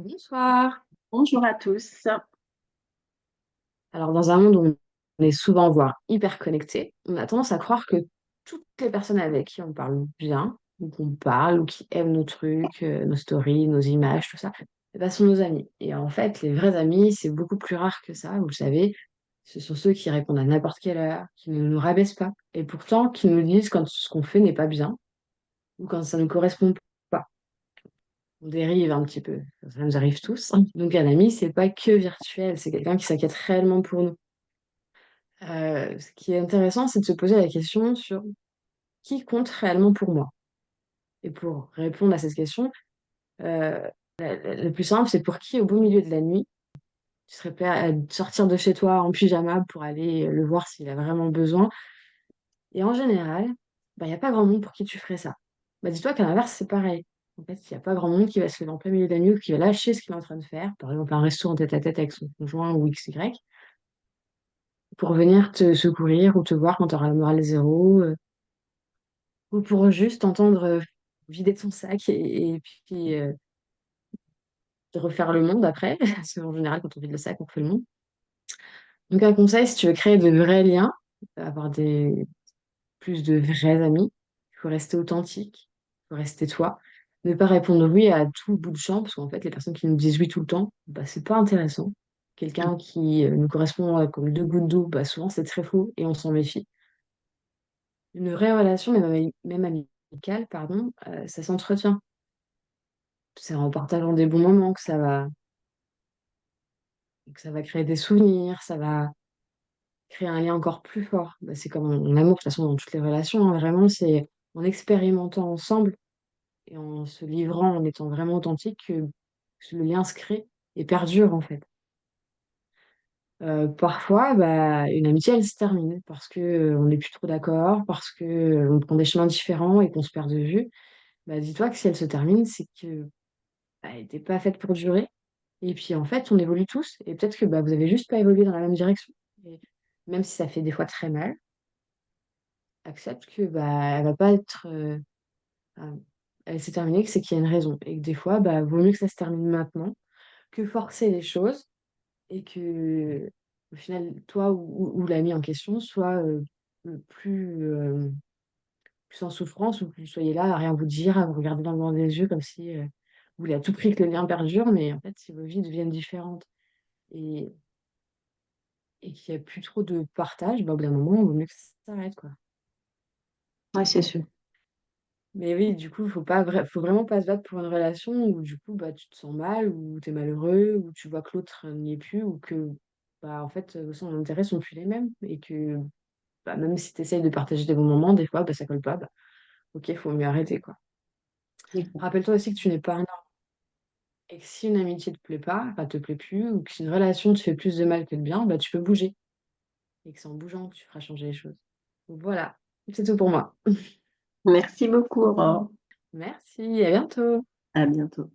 Bonsoir. Bonjour à tous. Alors, dans un monde où on est souvent, voire hyper connecté, on a tendance à croire que toutes les personnes avec qui on parle bien, ou qu'on parle, ou qui aiment nos trucs, nos stories, nos images, tout ça, eh ben, sont nos amis. Et en fait, les vrais amis, c'est beaucoup plus rare que ça, vous le savez. Ce sont ceux qui répondent à n'importe quelle heure, qui ne nous rabaissent pas, et pourtant qui nous disent quand ce qu'on fait n'est pas bien, ou quand ça ne correspond pas. On dérive un petit peu, ça nous arrive tous. Donc un ami, c'est pas que virtuel, c'est quelqu'un qui s'inquiète réellement pour nous. Ce qui est intéressant, c'est de se poser la question sur qui compte réellement pour moi. Et pour répondre à cette question, euh, le plus simple, c'est pour qui, au beau milieu de la nuit, tu serais prêt à sortir de chez toi en pyjama pour aller le voir s'il a vraiment besoin. Et en général, bah, il n'y a pas grand monde pour qui tu ferais ça. Bah, dis-toi qu'à l'inverse, c'est pareil. En fait, il n'y a pas grand monde qui va se lever en plein milieu de la nuit ou qui va lâcher ce qu'il est en train de faire, par exemple un resto en tête-à-tête avec son conjoint ou XY, pour venir te secourir ou te voir quand tu auras le moral zéro, ou pour juste entendre vider ton sac et puis refaire le monde après. Parce qu'en général, quand on vide le sac, on refait le monde. Donc, un conseil, si tu veux créer de vrais liens, avoir plus de vrais amis, il faut rester authentique, il faut rester toi. Ne pas répondre oui à tout bout de champ, parce qu'en fait, les personnes qui nous disent oui tout le temps, bah, c'est pas intéressant. Quelqu'un qui nous correspond comme deux gouttes d'eau, bah, souvent c'est très faux et on s'en méfie. Une vraie relation, même amicale, pardon, ça s'entretient. C'est en partageant des bons moments que ça va créer des souvenirs, ça va créer un lien encore plus fort. Bah, c'est comme en amour, de toute façon, dans toutes les relations, hein, vraiment, c'est en expérimentant ensemble et en se livrant, en étant vraiment authentique, que le lien se crée et perdure, en fait. Parfois, bah, une amitié, elle se termine parce que on n'est plus trop d'accord, parce que on prend des chemins différents et qu'on se perd de vue. Bah, dis-toi que si elle se termine, c'est que bah, elle n'était pas faite pour durer. Et puis en fait, on évolue tous. Et peut-être que bah, vous avez juste pas évolué dans la même direction. Et même si ça fait des fois très mal, accepte que bah, elle va pas être. Euh, elle s'est terminée, que c'est qu'il y a une raison. Et que des fois, bah, vaut mieux que ça se termine maintenant que forcer les choses et que au final, toi ou l'ami en question soit le plus en souffrance ou que vous soyez là à rien vous dire, à vous regarder dans le blanc des yeux comme si vous voulez à tout prix que le lien perdure, mais en fait, si vos vies deviennent différentes et et qu'il y a plus trop de partage, bah, au bout d'un moment, il vaut mieux que ça s'arrête, quoi. Oui, c'est sûr. Mais oui, du coup, faut vraiment pas se battre pour une relation où du coup, bah, tu te sens mal, ou tu es malheureux, ou tu vois que l'autre n'y est plus, ou que, bah, en fait, son intérêts sont plus les mêmes et que, bah, même si tu essayes de partager des bons moments, des fois, bah, ça colle pas, bah, OK, faut mieux arrêter, quoi. Rappelle-toi aussi que tu n'es pas un homme et que si une amitié te plaît pas, enfin, te plaît plus, ou que si une relation te fait plus de mal que de bien, bah, tu peux bouger et que c'est en bougeant que tu feras changer les choses. Donc voilà, c'est tout pour moi. Merci beaucoup, Aurore. Merci, à bientôt. À bientôt.